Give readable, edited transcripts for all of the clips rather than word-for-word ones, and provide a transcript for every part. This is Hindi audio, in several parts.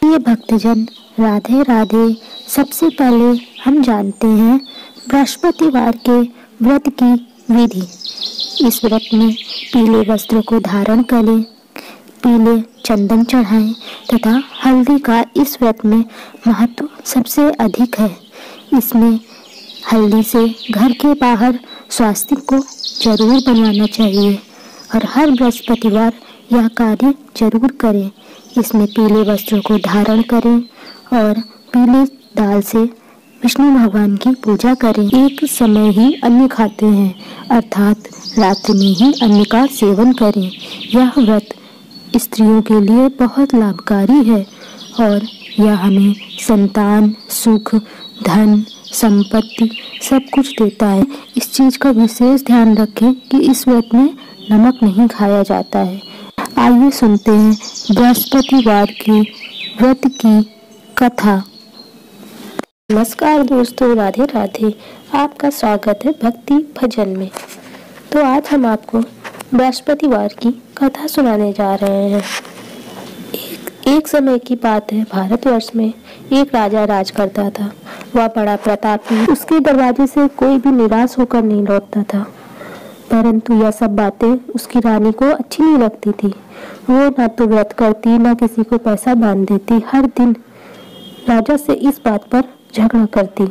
प्रिय भक्तजन, राधे राधे। सबसे पहले हम जानते हैं बृहस्पतिवार के व्रत की विधि। इस व्रत में पीले वस्त्र को धारण करें, पीले चंदन चढ़ाएं तथा हल्दी का इस व्रत में महत्व सबसे अधिक है। इसमें हल्दी से घर के बाहर स्वास्तिक को जरूर बनवाना चाहिए और हर बृहस्पतिवार यह कार्य जरूर करें। इसमें पीले वस्त्रों को धारण करें और पीले दाल से विष्णु भगवान की पूजा करें। एक समय ही अन्न खाते हैं, अर्थात रात्रि में ही अन्न का सेवन करें। यह व्रत स्त्रियों के लिए बहुत लाभकारी है और यह हमें संतान, सुख, धन, संपत्ति सब कुछ देता है। इस चीज का विशेष ध्यान रखें कि इस व्रत में नमक नहीं खाया जाता है। आइए सुनते हैं बृहस्पतिवार की व्रत की कथा। नमस्कार दोस्तों, राधे राधे। आपका स्वागत है भक्ति भजन में। तो आज हम आपको बृहस्पतिवार की कथा सुनाने जा रहे हैं। एक समय की बात है, भारतवर्ष में एक राजा राज करता था। वह बड़ा प्रतापी, उसके दरवाजे से कोई भी निराश होकर नहीं लौटता था। परंतु यह सब बातें उसकी रानी को अच्छी नहीं लगती थी। वो ना तो व्रत करती, ना किसी को पैसा बांध देती। हर दिन राजा से इस बात पर झगड़ा करती।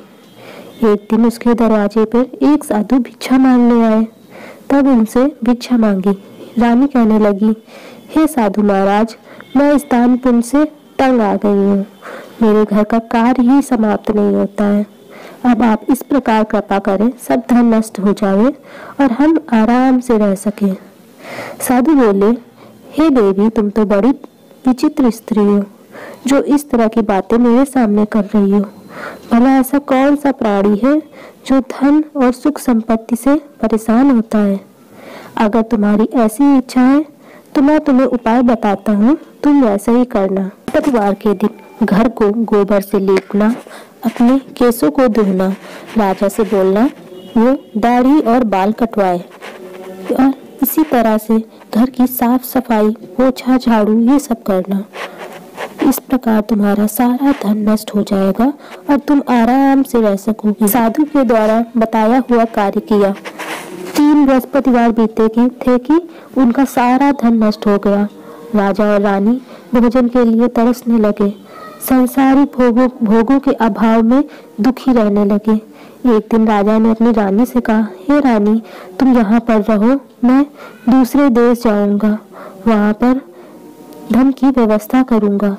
एक दिन उसके दरवाजे पर एक साधु भिक्षा मांगने आए। तब उनसे भिक्षा मांगी। रानी कहने लगी, हे साधु महाराज, मैं इस दान पुण्य से तंग आ गई हूँ। मेरे घर का कार्य ही समाप्त नहीं होता है। अब आप इस प्रकार कृपा करें, सब धन नष्ट हो जाए और हम आराम से रह सकें। साधु बोले, हे देवी, तुम तो बड़ी विचित्र स्त्री हो जो इस तरह की बातें मेरे सामने कर रही हो। भला ऐसा कौन सा प्राणी है जो धन और सुख संपत्ति से परेशान होता है? अगर तुम्हारी ऐसी इच्छा है तो मैं तुम्हें उपाय बताता हूँ, तुम वैसा ही करना। बृहस्पतिवार के दिन घर को गोबर से लीपना, अपने केसों को धोना, राजा से बोलना वो दाढ़ी और बाल कटवाए और इसी तरह से घर की साफ सफाई, पोछा, झाड़ू ये सब करना। इस प्रकार तुम्हारा सारा धन नष्ट हो जाएगा और तुम आराम से रह सकोगे। साधु के द्वारा बताया हुआ कार्य किया। 3 बृहस्पतिवार बीते थे कि उनका सारा धन नष्ट हो गया। राजा और रानी भोजन के लिए तरसने लगे। संसारिक भोगों के अभाव में दुखी रहने लगे। एक दिन राजा ने अपनी रानी से कहा, हे रानी, तुम यहाँ पर रहो, मैं दूसरे देश जाऊंगा, वहाँ पर धन की व्यवस्था करूंगा।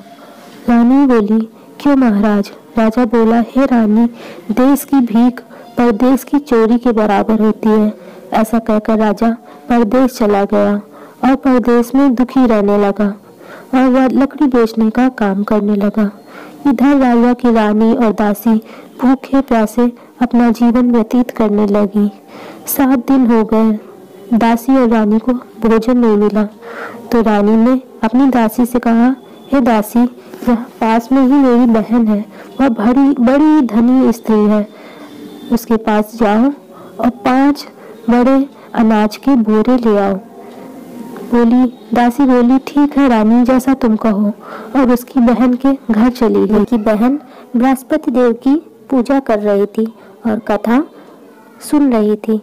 रानी बोली, क्यों महाराज? राजा बोला, हे रानी, देश की भीख परदेश की चोरी के बराबर होती है। ऐसा कहकर राजा परदेश चला गया और परदेश में दुखी रहने लगा और वह लकड़ी बेचने का काम करने लगा। इधर राजा की रानी और दासी भूखे प्यासे अपना जीवन व्यतीत करने लगी। 7 दिन हो गए, दासी और रानी को भोजन नहीं मिला। तो रानी ने अपनी दासी से कहा, हे दासी, यहाँ पास में ही मेरी बहन है, वह बड़ी धनी स्त्री है, उसके पास जाओ और 5 बड़े अनाज के बोरे ले आओ। दासी बोली, ठीक है रानी, जैसा तुम कहो, और उसकी बहन के घर चली गई। की बहन बृहस्पति देव की पूजा कर रही थी और कथा सुन रही थी।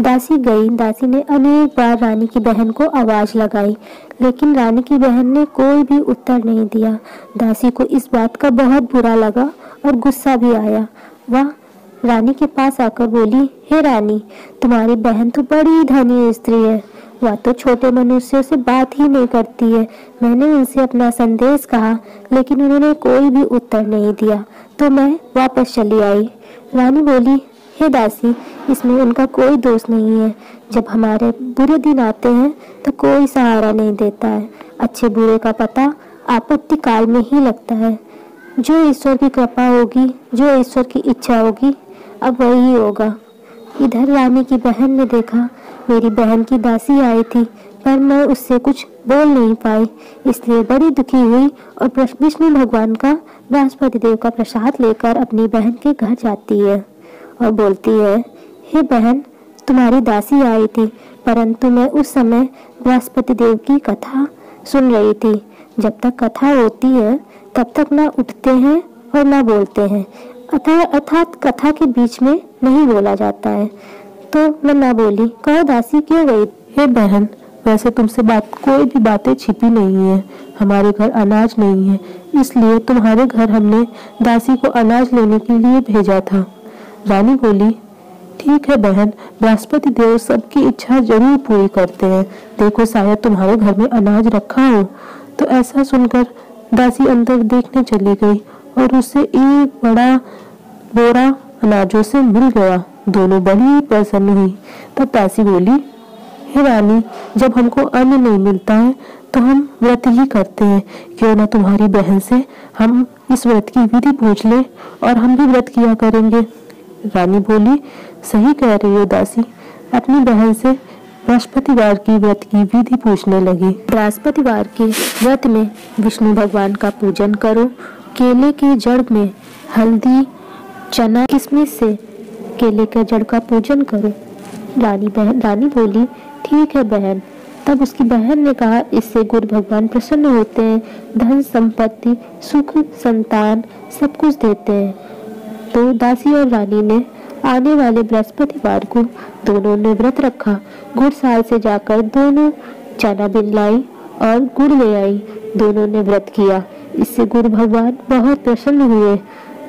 दासी गई। दासी ने अनेक बार रानी की बहन को आवाज लगाई, लेकिन रानी की बहन ने कोई भी उत्तर नहीं दिया। दासी को इस बात का बहुत बुरा लगा और गुस्सा भी आया। वह रानी के पास आकर बोली, हे रानी, तुम्हारी बहन तो बड़ी धनी स्त्री है, वह तो छोटे मनुष्यों से बात ही नहीं करती है। मैंने उनसे अपना संदेश कहा, लेकिन उन्होंने कोई भी उत्तर नहीं दिया, तो मैं वापस चली आई। रानी बोली, हे दासी, इसमें उनका कोई दोष नहीं है। जब हमारे बुरे दिन आते हैं तो कोई सहारा नहीं देता है। अच्छे बुरे का पता आपत्ति काल में ही लगता है। जो ईश्वर की कृपा होगी, जो ईश्वर की इच्छा होगी, अब वही होगा। इधर रानी की बहन ने देखा, मेरी बहन की दासी आई थी, पर मैं उससे कुछ बोल नहीं पाई, इसलिए बड़ी दुखी हुई और विष्णु भगवान का, बृहस्पति देव का प्रसाद लेकर अपनी बहन के घर जाती है और बोलती है, हे बहन, तुम्हारी दासी आई थी, परंतु मैं उस समय बृहस्पति देव की कथा सुन रही थी। जब तक कथा होती है तब तक ना उठते हैं और ना बोलते हैं, अर्थात कथा के बीच में नहीं बोला जाता है। तो मैं ना बोली, कहो दासी क्यों गई? हे बहन, वैसे तुमसे कोई भी बातें छिपी नहीं है। हमारे घर अनाज नहीं है, इसलिए तुम्हारे घर हमने दासी को अनाज लेने के लिए भेजा था। रानी बोली, ठीक है बहन, बृहस्पति देव सबकी इच्छा जरूर पूरी करते हैं। देखो शायद तुम्हारे घर में अनाज रखा हो। तो ऐसा सुनकर दासी अंदर देखने चली गई और उससे एक बड़ा बोरा अनाजों से मिल गया। दोनों बड़ी प्रसन्न हुई। तब दासी बोली, हे रानी, जब हमको अन्न नहीं मिलता है तो हम व्रत ही करते हैं। क्यों ना तुम्हारी बहन से हम इस व्रत की विधि पूछ ले और हम भी व्रत किया करेंगे। रानी बोली, सही कह रही हो दासी। अपनी बहन से बृहस्पतिवार की व्रत की विधि पूछने लगी। बृहस्पतिवार के व्रत में विष्णु भगवान का पूजन करो। केले के जड़ में हल्दी, चना, किशमिश से केले के जड़ का पूजन करो। रानी बोली, ठीक है बहन। तब उसकी बहन ने कहा, इससे गुरु भगवान प्रसन्न होते हैं, धन संपत्ति, सुख, संतान सब कुछ देते हैं। तो दासी और रानी ने आने वाले बृहस्पतिवार को दोनों ने व्रत रखा। गुड़साल से जाकर दोनों चना बिन लाई और गुड़ ले आई। दोनों ने व्रत किया। इससे गुरु भगवान बहुत प्रसन्न हुए।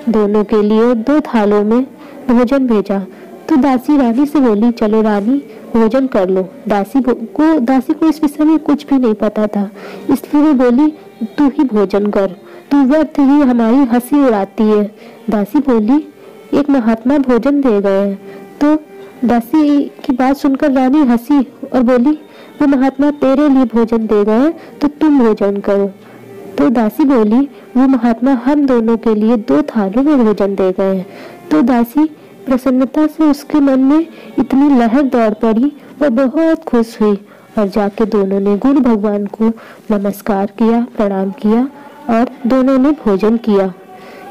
दोनों के लिए 2 थालों में भोजन भेजा। तो दासी रानी से बोली, चलो रानी भोजन कर लो। दासी को इस विषय में कुछ भी नहीं पता था, इसलिए वो बोली, तू ही भोजन कर, तू व्यर्थ ही हमारी हंसी उड़ाती है। दासी बोली, एक महात्मा भोजन दे गए हैं। तो दासी की बात सुनकर रानी हंसी और बोली, वो महात्मा तेरे लिए भोजन दे गए हैं तो तुम भोजन करो। तो दासी बोली, वो महात्मा हम दोनों के लिए 2 थालों में भोजन दे गए हैं। तो दासी प्रसन्नता से उसके मन में इतनी लहर दौड़ पड़ी और बहुत खुश हुई और जाके दोनों ने गुरु भगवान को नमस्कार किया, प्रणाम किया और दोनों ने भोजन किया।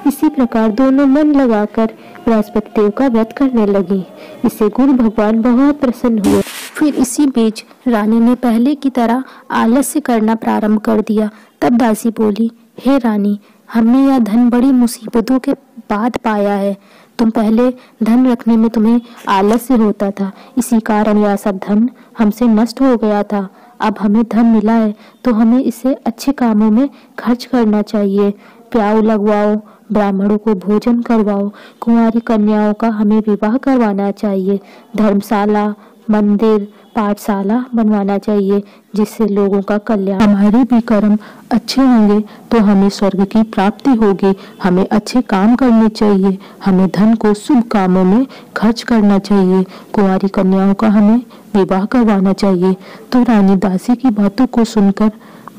इसी प्रकार दोनों मन लगाकर बृहस्पति देव का व्रत करने लगी। इससे गुरु भगवान बहुत प्रसन्न हुए। फिर इसी बीच रानी ने पहले की तरह आलस्य करना प्रारंभ कर दिया। तब दासी बोली, हे रानी, हमने यह धन बड़ी मुसीबतों के बाद पाया है। तुम पहले धन रखने में तुम्हें आलस्य होता था, इसी कारण यह सब धन हमसे नष्ट हो गया था। अब हमें धन मिला है तो हमें इसे अच्छे कामों में खर्च करना चाहिए। प्याऊ लगवाओ, ब्राह्मणों को भोजन करवाओ, कुंवारी कन्याओं का हमें विवाह करवाना चाहिए, धर्मशाला, मंदिर, पाठशाला बनवाना चाहिए, जिससे लोगों का कल्याण। हमारे भी कर्म अच्छे होंगे तो हमें स्वर्ग की प्राप्ति होगी। हमें अच्छे काम करने चाहिए, हमें धन को शुभ कामों में खर्च करना चाहिए, कुंवारी कन्याओं का हमें विवाह करवाना चाहिए। तो रानी दासी की बातों को सुनकर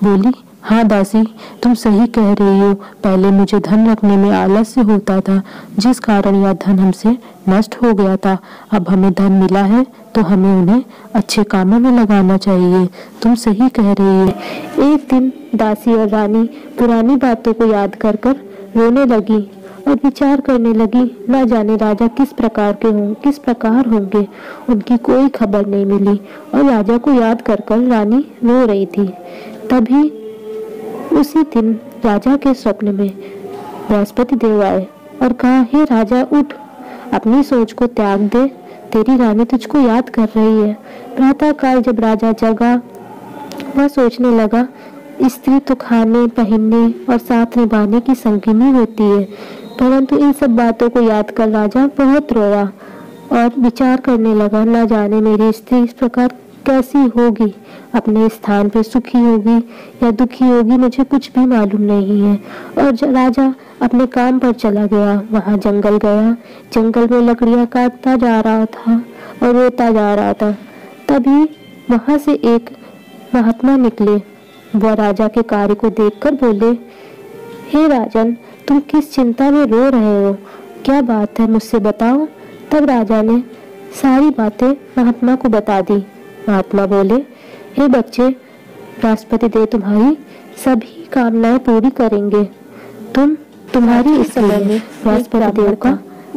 बोली, हाँ दासी, तुम सही कह रही हो। पहले मुझे धन रखने में आलस्य होता था, जिस कारण यह धन हमसे नष्ट हो गया था। अब हमें धन मिला है तो हमें उन्हें अच्छे कामों में लगाना चाहिए। तुम सही कह रही हो। एक दिन दासी और रानी पुरानी बातों को याद कर रोने लगी और विचार करने लगी, न जाने राजा किस प्रकार होंगे। उनकी कोई खबर नहीं मिली और राजा को याद कर रानी रो रही थी। तभी उसी दिन राजा के स्वप्न में बृहस्पति देव आए और कहा, हे राजा, उठ, अपनी सोच को त्याग दे, तेरी रानी तुझको याद कर रही है। प्रातः काल जब राजा जगा, वह सोचने लगा, स्त्री तो खाने, पहनने और साथ निभाने की संगिनी होती है। परंतु इन सब बातों को याद कर राजा बहुत रोया और विचार करने लगा, न जाने मेरी स्त्री इस प्रकार कैसी होगी, अपने स्थान पे सुखी होगी या दुखी होगी, मुझे कुछ भी मालूम नहीं है। और राजा अपने काम पर चला गया। वहाँ जंगल गया, जंगल में लकड़ियाँ काटता जा रहा था और रोता जा रहा था। तभी वहाँ से एक महात्मा निकले। वह राजा के कार्य को देखकर बोले, हे राजन, तुम किस चिंता में रो रहे हो? क्या बात है, मुझसे बताओ। तब राजा ने सारी बातें महात्मा को बता दी। महात्मा बोले, हे बच्चे, बृहस्पति देव तुम्हारी सभी कामनाएं पूरी करेंगे। तुम्हारी इस समय में बृहस्पति देव का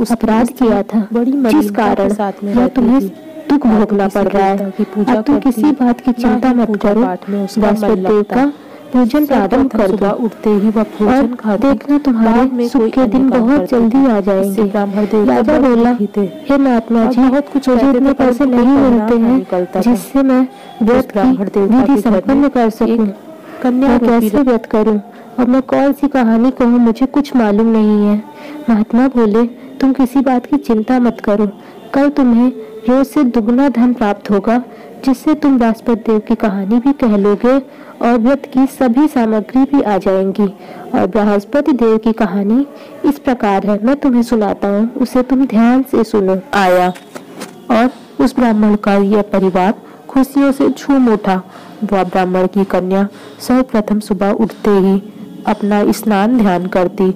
अपराध किया था, जिस कारण यह तुम्हें दुख भोगना पड़ रहा है। अब तुम किसी बात की चिंता मत करो। बृहस्पति देव का पूजन प्रारंभ कर दो। उठते ही वह भोजन खाती। देखना तुम्हारे सुख के दिन बहुत जल्दी आ जाएंगे। राजा बोला, हे महात्मा जी, बहुत कुछ मुझे इतने पैसे नहीं मिलते हैं जिससे मैं व्रत की विधि संपन्न कर सकूं। मैं कैसे व्रत करूं और मैं कौन सी कहानी कहूं, मुझे कुछ मालूम नहीं है। महात्मा बोले, तुम किसी बात की चिंता मत करो, कल तुम्हें रोज से दुगना धन प्राप्त होगा, जिससे तुम बृहस्पति देव की कहानी भी कह लोगे और व्रत की सभी सामग्री भी आ जाएंगी। और बृहस्पति देव की कहानी इस प्रकार है, मैं तुम्हें सुनाता हूँ, उसे तुम ध्यान से सुनो। आया और उस ब्राह्मण का यह परिवार खुशियों से झूम उठा। वह ब्राह्मण की कन्या सर्वप्रथम सुबह उठते ही अपना स्नान ध्यान करती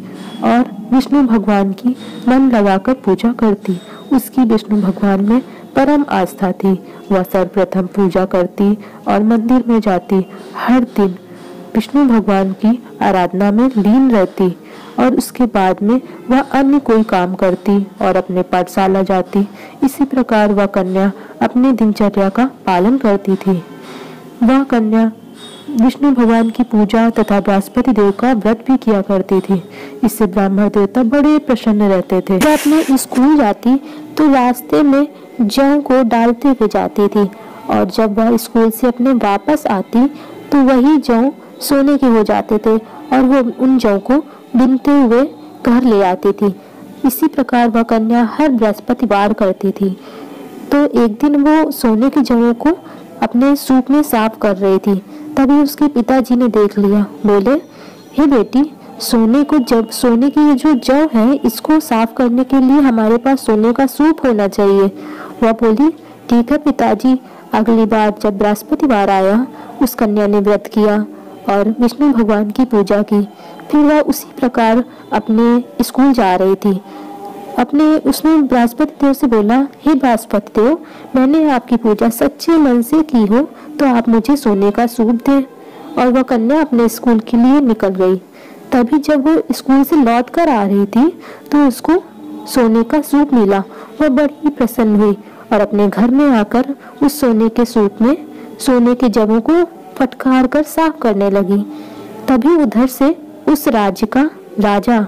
और विष्णु भगवान की मन लगाकर पूजा करती। उसकी विष्णु भगवान में परम आस्था थी। वह सर्वप्रथम पूजा करती और मंदिर में जाती। हर दिन विष्णु भगवान की आराधना में लीन रहती और उसके बाद में वह अन्य कोई काम करती और अपने पाठशाला जाती। इसी प्रकार वह कन्या अपनी दिनचर्या का पालन करती थी। वह कन्या विष्णु भगवान की पूजा तथा बृहस्पति देव का व्रत भी किया करती थी। इससे ब्राह्मण देवता बड़े प्रसन्न रहते थे। जब अपने स्कूल जाती तो रास्ते में जौ को डालते हुए जाती थी और जब वह स्कूल से अपने वापस आती तो वही जौ सोने के हो जाते थे और वो उन जौ को बिनते हुए घर ले आती थी। इसी प्रकार वह कन्या हर बृहस्पतिवार करती थी। तो एक दिन वो सोने की जौं को अपने सूप में साफ कर रही थी, तभी उसके पिताजी ने देख लिया। बोले, हे बेटी, सोने की ये जो जौ है, इसको साफ करने के लिए हमारे पास सोने का सूप होना चाहिए। वह बोली, ठीक है पिताजी। अगली बार जब बृहस्पतिवार आया, उस कन्या ने व्रत किया और विष्णु भगवान की पूजा की। फिर वह उसी प्रकार अपने स्कूल जा रही थी। उसने बृहस्पति देव से बोला, हे बृहस्पति देव, मैंने आपकी पूजा सच्चे मन से की हो तो आप मुझे सोने का सूप दें। और वह कन्या अपने स्कूल के लिए निकल गई। तभी जब वो स्कूल से लौट कर आ रही थी तो उसको सोने का सूप मिला। वह बड़ी प्रसन्न हुई और अपने घर में आकर उस सोने के सूप में सोने के जवों को फटकार कर साफ करने लगी। तभी उधर से उस राज्य का राजा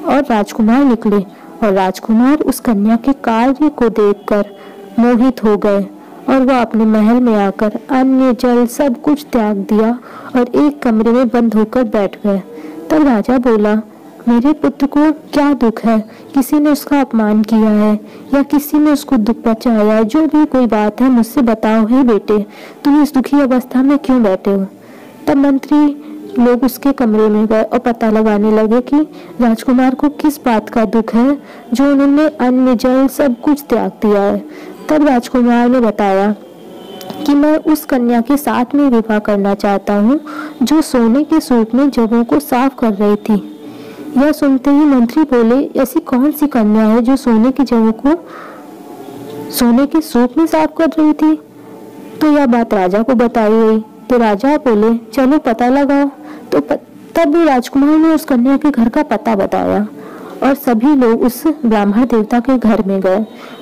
और राजकुमार निकले और राजकुमार उस कन्या के कार्य को देखकर मोहित हो गए और वह अपने महल में आकर अन्न जल सब कुछ त्याग दिया और एक कमरे में बंद होकर बैठ गए। तब राजा बोला, मेरे पुत्र को क्या दुख है? किसी ने उसका अपमान किया है या किसी ने उसको दुख पहुंचाया है? जो भी कोई बात है मुझसे बताओ। हे बेटे, तुम इस दुखी अवस्था में क्यों बैठे हो? तब मंत्री लोग उसके कमरे में गए और पता लगाने लगे कि राजकुमार को किस बात का दुख है जो उन्होंने अन्न जल सब कुछ त्याग दिया है। तब राजकुमार ने बताया कि मैं उस कन्या के साथ में विवाह करना चाहता हूँ जो सोने के सूप में जवों को साफ कर रही थी। यह सुनते ही मंत्री बोले, ऐसी कौन सी कन्या है जो सोने की जवों को सोने के सूप में साफ कर रही थी? तो यह बात राजा को बताई गई। तो राजा बोले, चलो पता लगाओ। तो तब राजकुमार ने उस कन्या के घर का पता बताया और सभी लोग उस ब्राह्मण देवता के घर में गए।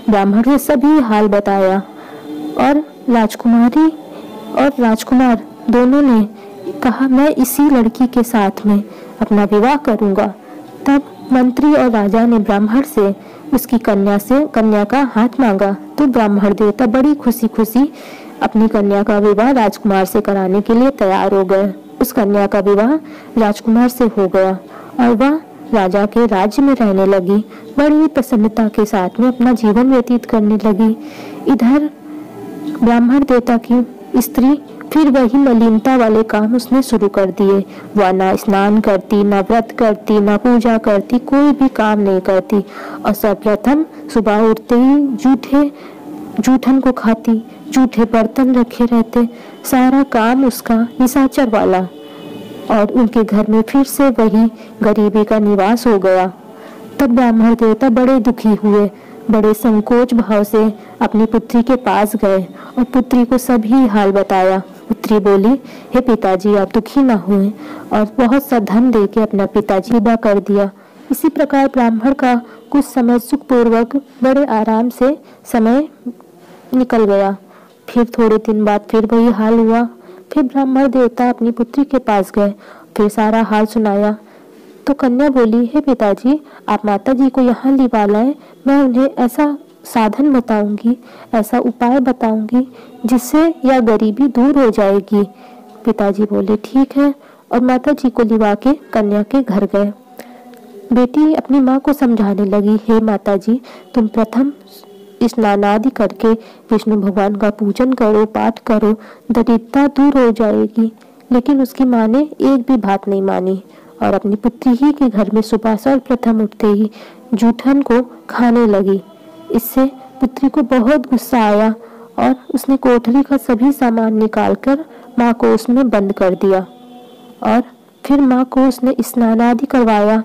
ब्राह्मण ने सभी हाल बताया और राजकुमारी और राजकुमार दोनों ने कहा, मैं इसी लड़की के साथ में अपना विवाह करूंगा। तब मंत्री और राजा ने ब्राह्मण से उसकी कन्या का हाथ मांगा। तो ब्राह्मण देवता बड़ी खुशी खुशी अपनी कन्या का विवाह राजकुमार से कराने के लिए तैयार हो गए। उस कन्या का विवाह राजकुमार से हो गया और वह राजा के राज्य में रहने लगी। बड़ी प्रसन्नता के साथ में अपना जीवन व्यतीत करने लगी। इधर ब्राह्मण देवता की स्त्री फिर वही मलिनता वाले काम उसने शुरू कर दिए। वह ना स्नान करती, ना व्रत करती, ना पूजा करती, कोई भी काम नहीं करती और सर्वप्रथम सुबह उठते ही जूठन को खाती, जूठे बर्तन रखे रहते, सारा काम उसका निशाचर वाला। और उनके घर में फिर से वही गरीबी का निवास हो गया। तब ब्राह्मण देवता बड़े दुखी हुए, बड़े संकोच भाव से अपनी पुत्री के पास गए और पुत्री को सभी हाल बताया। पुत्री बोली, हे पिताजी, आप दुखी न हुए, और बहुत सा धन देके अपना पिताजी विदा कर दिया। इसी प्रकार ब्राह्मण का कुछ समय सुखपूर्वक बड़े आराम से समय निकल गया। फिर थोड़े दिन बाद फिर वही हाल हुआ। फिर ब्राह्मण देवता अपनी पुत्री के पास गए, फिर सारा हाल सुनाया। तो कन्या बोली, हे पिताजी, आप माता जी को यहाँ लिवा लाएं, मैं उन्हें ऐसा साधन बताऊंगी, ऐसा उपाय बताऊंगी जिससे यह गरीबी दूर हो जाएगी। पिताजी बोले, ठीक है, और माता जी को लिवा के कन्या के घर गए। बेटी अपनी माँ को समझाने लगी, हे माता जी, तुम प्रथम स्नान आदि करके विष्णु भगवान का पूजन करो, पाठ करो, दरिद्रता दूर हो जाएगी। लेकिन उसकी माँ ने एक भी बात नहीं मानी और अपनी पुत्री ही के घर में सुबह सर्वप्रथम उठते ही जूठन को खाने लगी। इससे पुत्री को बहुत गुस्सा आया और उसने कोठरी का सभी सामान निकालकर माँ को उसमें बंद कर दिया और फिर माँ को उसने स्नान आदि करवाया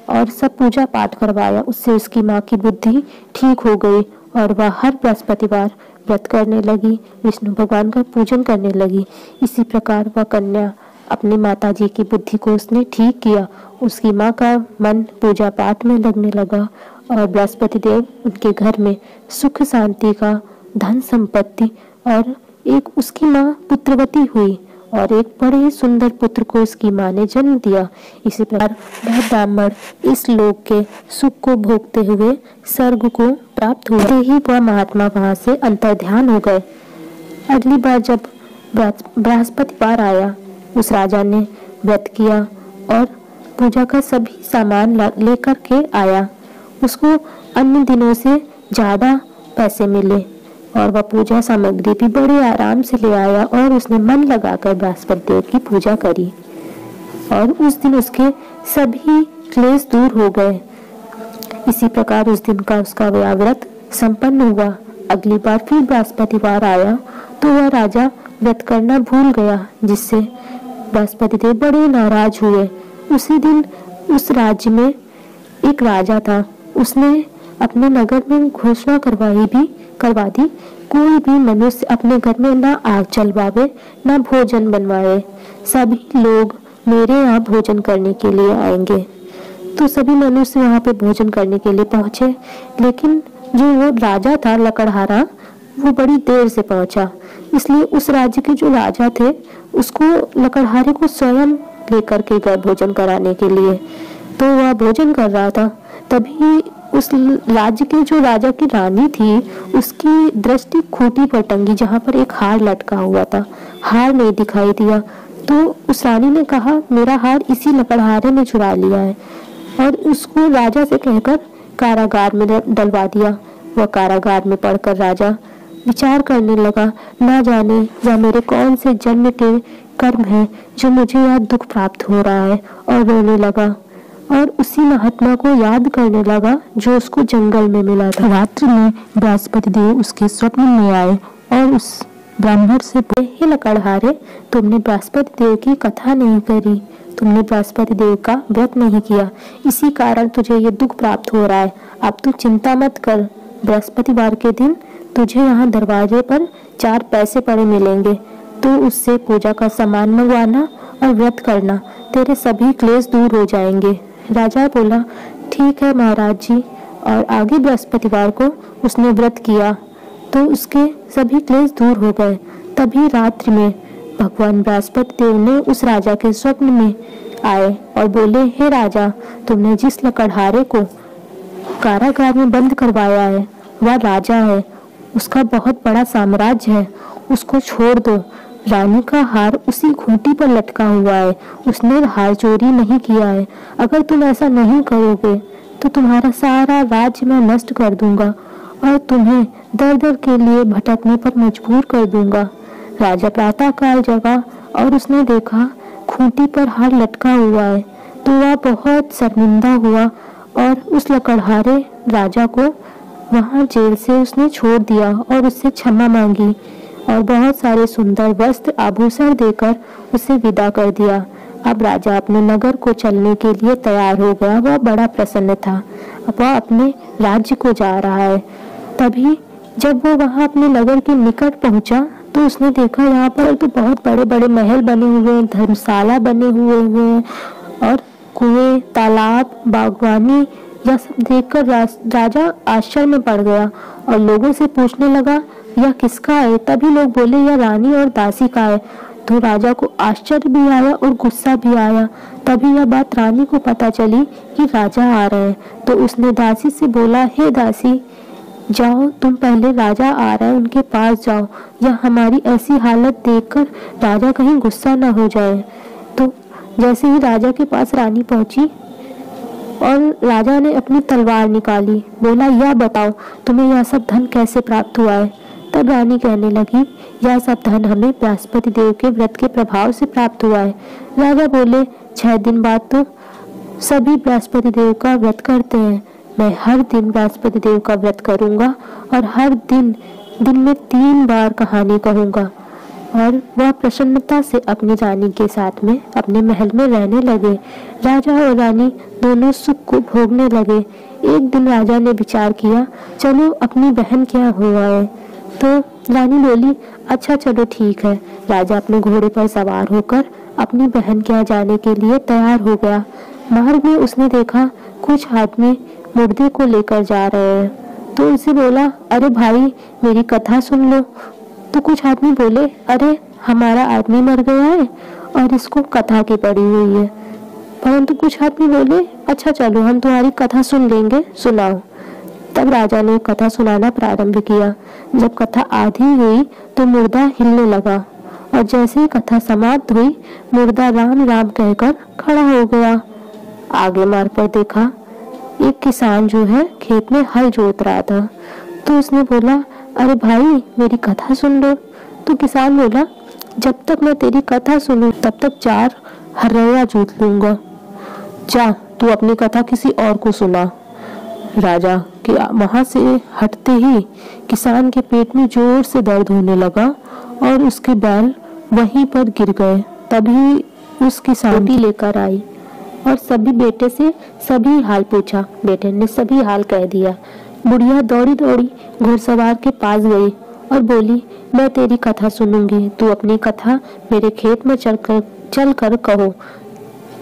और सब पूजा पाठ करवाया। उससे उसकी माँ की बुद्धि ठीक हो गई और वह हर बृहस्पतिवार व्रत करने लगी, विष्णु भगवान का पूजन करने लगी। इसी प्रकार वह कन्या अपनी माता जी की बुद्धि को उसने ठीक किया। उसकी माँ का मन पूजा पाठ में लगने लगा और बृहस्पति देव उनके घर में सुख शांति का, धन संपत्ति और एक उसकी माँ पुत्रवती हुई और एक बड़े ही सुंदर पुत्र को उसकी माँ ने जन्म दिया। इसी प्रकार वह ब्राह्मण इस लोक के सुख को भोगते हुए स्वर्ग को प्राप्त हुए ही वह महात्मा वहां से अंतर्ध्यान हो गए। अगली बार जब बृहस्पतिवार आया, उस राजा ने व्रत किया और पूजा का सभी सामान लेकर के आया। उसको अन्य दिनों से ज्यादा पैसे मिले और वह पूजा सामग्री भी बड़े आराम से ले आया और उसने मन लगाकर बृहस्पति देव की पूजा करी और उस दिन उसके सभी क्लेश दूर हो गए। इसी प्रकार उस दिन का उसका व्रत संपन्न हुआ। अगली बार फिर बृहस्पतिवार आया तो वह राजा व्रत करना भूल गया, जिससे बृहस्पति देव बड़े नाराज हुए। उसी दिन उस राज्य में एक राजा था, उसने अपने नगर में घोषणा करवा दी, कोई भी मनुष्य अपने घर में ना आग जलवावे, ना भोजन बनवाए, सभी लोग मेरे यहाँ भोजन करने के लिए आएंगे। तो सभी मनुष्य वहाँ पे भोजन करने के लिए पहुंचे, लेकिन जो वो राजा था लकड़हारा, वो बड़ी देर से पहुंचा। इसलिए उस राज्य के जो राजा थे उसको लकड़हारे को स्वयं लेकर के गए भोजन कराने के लिए। तो वह भोजन कर रहा था, तभी उस राज्य के जो राजा की रानी थी उसकी दृष्टि खूंटी पर टंगी जहाँ पर एक हार लटका हुआ था। हार नहीं दिखाई दिया तो उस रानी ने कहा, मेरा हार इसी लकड़हारे ने चुरा लिया है, और उसको राजा से कहकर कारागार में डलवा दिया। वह कारागार में पड़कर राजा विचार करने लगा, ना जाने यह मेरे कौन से जन्म के कर्म है जो मुझे यह दुख प्राप्त हो रहा है, और रोने लगा और उसी महात्मा को याद करने लगा जो उसको जंगल में मिला था। रात्रि में बृहस्पति देव उसके स्वप्न में आए और उस ब्राह्मण से बोले, हे लकड़हारे, तुमने बृहस्पति देव की कथा नहीं करी, तुमने बृहस्पति देव का व्रत नहीं किया, इसी कारण तुझे ये दुख प्राप्त हो रहा है। अब तू चिंता मत कर, बृहस्पतिवार के दिन तुझे यहाँ दरवाजे पर 4 पैसे पड़े मिलेंगे, तो उससे पूजा का सामान मंगवाना और व्रत करना, तेरे सभी क्लेश दूर हो जाएंगे। राजा बोला, ठीक है महाराज जी, और आगे बृहस्पतिवार को उसने व्रत किया तो उसके सभी क्लेश दूर हो गए। तभी रात्रि में भगवान बृहस्पति देव ने उस राजा के स्वप्न में आए और बोले, हे राजा, तुमने जिस लकड़हारे को कारागार में बंद करवाया है वह राजा है, उसका बहुत बड़ा साम्राज्य है, उसको छोड़ दो। रानी का हार उसी खूंटी पर लटका हुआ है, उसने हार चोरी नहीं किया है। अगर तुम ऐसा नहीं करोगे तो तुम्हारा सारा राज्य मैं नष्ट कर दूंगा और तुम्हें दर दर के लिए भटकने पर मजबूर कर दूंगा। राजा प्रातः काल जगा और उसने देखा खूंटी पर हार लटका हुआ है, तो वह बहुत शर्मिंदा हुआ और उस लकड़हारे राजा को वहां जेल से उसने छोड़ दिया और उससे क्षमा मांगी और बहुत सारे सुंदर वस्त्र आभूषण देकर उसे विदा कर दिया। अब राजा अपने नगर को चलने के लिए तैयार हो गया। वह बड़ा प्रसन्न था, अब वह अपने राज्य को जा रहा है। तभी जब वो वहां अपने नगर के निकट पहुंचा तो उसने देखा यहाँ पर तो बहुत बड़े बड़े महल बने हुए हैं, धर्मशाला बने हुए हैं और कुएं, तालाब, बागवानी, यह सब देखकर राजा आश्चर्य में पड़ गया और लोगों से पूछने लगा, यह किसका है? तभी लोग बोले, यह रानी और दासी का है। तो राजा को आश्चर्य भी आया और गुस्सा भी आया। तभी यह बात रानी को पता चली कि राजा आ रहे हैं। तो उसने दासी से बोला, हे दासी, जाओ, तुम पहले राजा आ रहा है उनके पास जाओ, या हमारी ऐसी हालत देखकर राजा कहीं गुस्सा ना हो जाए। तो जैसे ही राजा के पास रानी पहुंची और राजा ने अपनी तलवार निकाली, बोला, यह बताओ तुम्हें यह सब धन कैसे प्राप्त हुआ है। तब रानी कहने लगी, यह सब धन हमें बृहस्पति देव के व्रत के प्रभाव से प्राप्त हुआ है। राजा बोले, 6 दिन बाद तो सभी बृहस्पति देव का व्रत करते हैं। मैं हर दिन बृहस्पति देव का व्रत करूंगा और हर दिन में 3 बार कहानी कहूंगा। और वह प्रसन्नता से अपनी रानी के साथ में अपने महल में रहने लगे। राजा और रानी दोनों सुख को भोगने लगे। एक दिन राजा ने विचार किया, चलो अपनी बहन क्या हुआ है। तो रानी बोली, अच्छा चलो ठीक है। राजा अपने घोड़े पर सवार होकर अपनी बहन के यहाँ जाने के लिए तैयार हो गया। मार्ग में उसने देखा कुछ आदमी मुर्दे को लेकर जा रहे हैं। तो उनसे बोला, अरे भाई, मेरी कथा सुन लो। तो कुछ आदमी बोले, अरे हमारा आदमी मर गया है और इसको कथा की पड़ी हुई है। परंतु कुछ आदमी बोले, अच्छा चलो हम तुम्हारी कथा सुन लेंगे, सुनाओ। तब राजा ने कथा सुनाना प्रारंभ किया। जब कथा आधी हुई तो मुर्दा हिलने लगा और जैसे ही कथा समाप्त हुई, मुर्दा राम राम कहकर खड़ा हो गया। आगे मार्ग पर देखा, एक किसान जो है खेत में हल जोत रहा था। तो उसने बोला, अरे भाई, मेरी कथा सुन लो। तो किसान बोला, जब तक मैं तेरी कथा सुनूं तब तक 4 हर्रैया जोत लूंगा। जा, तू अपनी कथा किसी और को सुना। राजा के वहां से हटते ही किसान के पेट में जोर से दर्द होने लगा और उसके बैल वहीं पर गिर गए। तभी उस किसान की लेकर आई और सभी बेटे से सभी हाल पूछा। बेटे ने सभी हाल कह दिया। बुढ़िया दौड़ी दौड़ी घुड़सवार के पास गई और बोली, मैं तेरी कथा सुनूंगी, तू अपनी कथा मेरे खेत में चल कर कहो।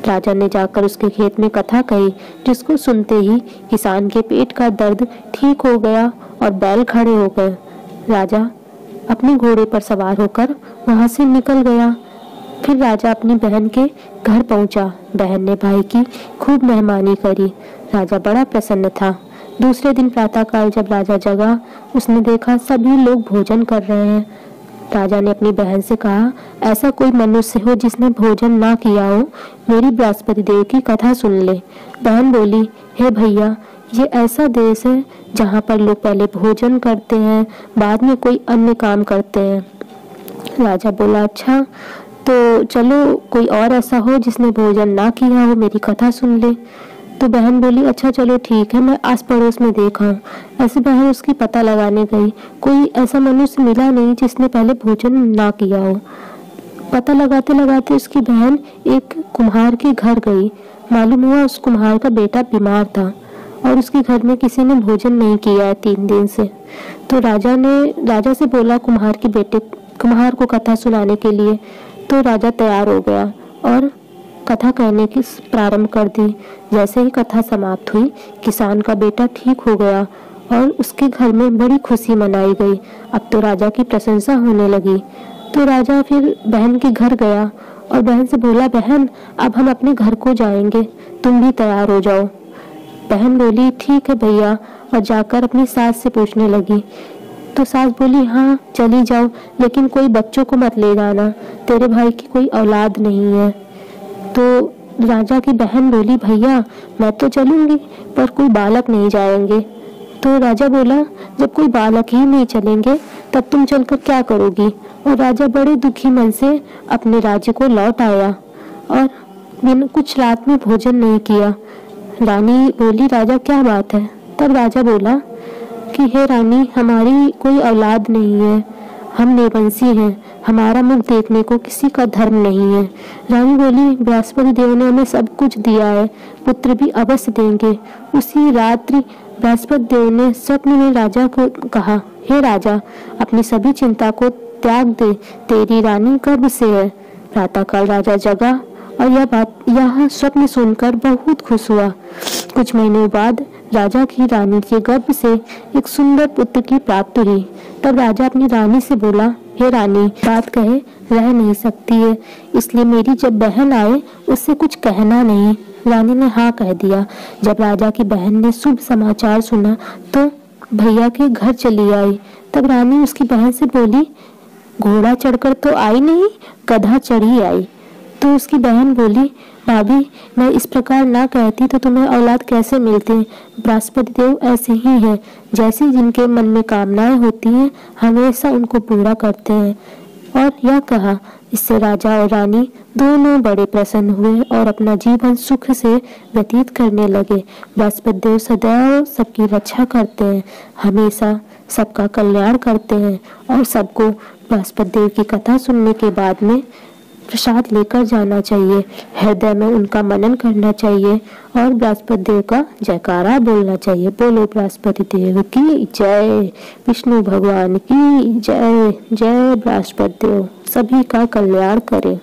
राजा ने जाकर उसके खेत में कथा कही, जिसको सुनते ही किसान के पेट का दर्द ठीक हो गया और बैल खड़े हो गए। राजा अपने घोड़े पर सवार होकर वहां से निकल गया। फिर राजा अपनी बहन के घर पहुंचा। बहन ने भाई की खूब मेहमानी करी। राजा बड़ा प्रसन्न था। दूसरे दिन प्रातःकाल जब राजा जगा, उसने देखा सभी लोग भोजन कर रहे हैं। राजा ने अपनी बहन से कहा, ऐसा कोई मनुष्य हो जिसने भोजन ना किया हो, मेरी बृहस्पति देव की कथा सुन ले। बहन बोली, हे भैया, ये ऐसा देश है जहाँ पर लोग पहले भोजन करते हैं, बाद में कोई अन्य काम करते हैं। राजा बोला, अच्छा तो चलो कोई और ऐसा हो जिसने भोजन ना किया हो, मेरी कथा सुन ले। तो बहन बोली, अच्छा चलो ठीक है, मैं आस पड़ोस में देखा हूँ। ऐसे बहन उसकी पता लगाने गई। कोई ऐसा मनुष्य मिला नहीं जिसने पहले भोजन ना किया हो। पता लगाते लगाते उसकी बहन एक कुम्हार के घर गई। मालूम हुआ उस कुम्हार का बेटा बीमार था और उसके घर में किसी ने भोजन नहीं किया है 3 दिन से। तो राजा से बोला कुम्हार को कथा सुनाने के लिए। तो राजा तैयार हो गया और कथा कहने की प्रारंभ कर दी। जैसे ही कथा समाप्त हुई, किसान का बेटा ठीक हो गया और उसके घर में बड़ी खुशी मनाई गई। अब तो राजा की प्रशंसा होने लगी। तो राजा फिर बहन के घर गया और बहन से बोला, बहन अब हम अपने घर को जाएंगे, तुम भी तैयार हो जाओ। बहन बोली, ठीक है भैया, और जाकर अपनी सास से पूछने लगी। तो सास बोली, हाँ चली जाओ, लेकिन कोई बच्चों को मत ले जाना, तेरे भाई की कोई औलाद नहीं है। तो राजा की बहन बोली, भैया मैं तो चलूंगी पर कोई बालक नहीं जाएंगे। तो राजा बोला, जब कोई बालक ही नहीं चलेंगे तब तुम चलकर क्या करोगी। और राजा बड़े दुखी मन से अपने राज्य को लौट आया और बिना कुछ रात में भोजन नहीं किया। रानी बोली, राजा क्या बात है। तब राजा बोला कि हे रानी, हमारी कोई औलाद नहीं है, हम निर्वंशी हैं, हमारा मुख देखने को किसी का धर्म नहीं है। रानी बोली, बृहस्पति देव ने हमें सब कुछ दिया है, पुत्र भी अवश्य देंगे। उसी रात्रि बृहस्पति देव ने स्वप्न में राजा को कहा, हे राजा, अपनी सभी चिंता को त्याग दे, तेरी रानी गर्भ से है। प्रातःकाल राजा जगा और यह स्वप्न सुनकर बहुत खुश हुआ। कुछ महीनों बाद राजा की रानी के गर्भ से एक सुंदर पुत्र की प्राप्ति हुई। तब राजा अपनी रानी से बोला, हे रानी, बात कहे रह नहीं सकती है, इसलिए मेरी जब बहन आए उससे कुछ कहना नहीं। रानी ने हाँ कह दिया। जब राजा की बहन ने शुभ समाचार सुना तो भैया के घर चली आई। तब रानी उसकी बहन से बोली, घोड़ा चढ़कर तो आई नहीं, गधा चढ़ी आई। तो उसकी बहन बोली, भाभी, मैं इस प्रकार ना कहती तो तुम्हें औलाद कैसे मिलते। बृहस्पति देव ऐसे ही हैं, जैसे जिनके मन में कामनाएं होती हैं हमेशा उनको पूरा करते हैं। और यह कहा। इससे राजा और रानी दोनों बड़े प्रसन्न हुए और अपना जीवन सुख से व्यतीत करने लगे। बृहस्पति देव सदैव सबकी रक्षा करते हैं, हमेशा सबका कल्याण करते हैं और सबको बृहस्पति देव की कथा सुनने के बाद में प्रसाद लेकर जाना चाहिए, हृदय में उनका मनन करना चाहिए और बृहस्पति देव का जयकारा बोलना चाहिए। बोलो बृहस्पति देव की जय, विष्णु भगवान की जय। जय बृहस्पति देव, सभी का कल्याण करे।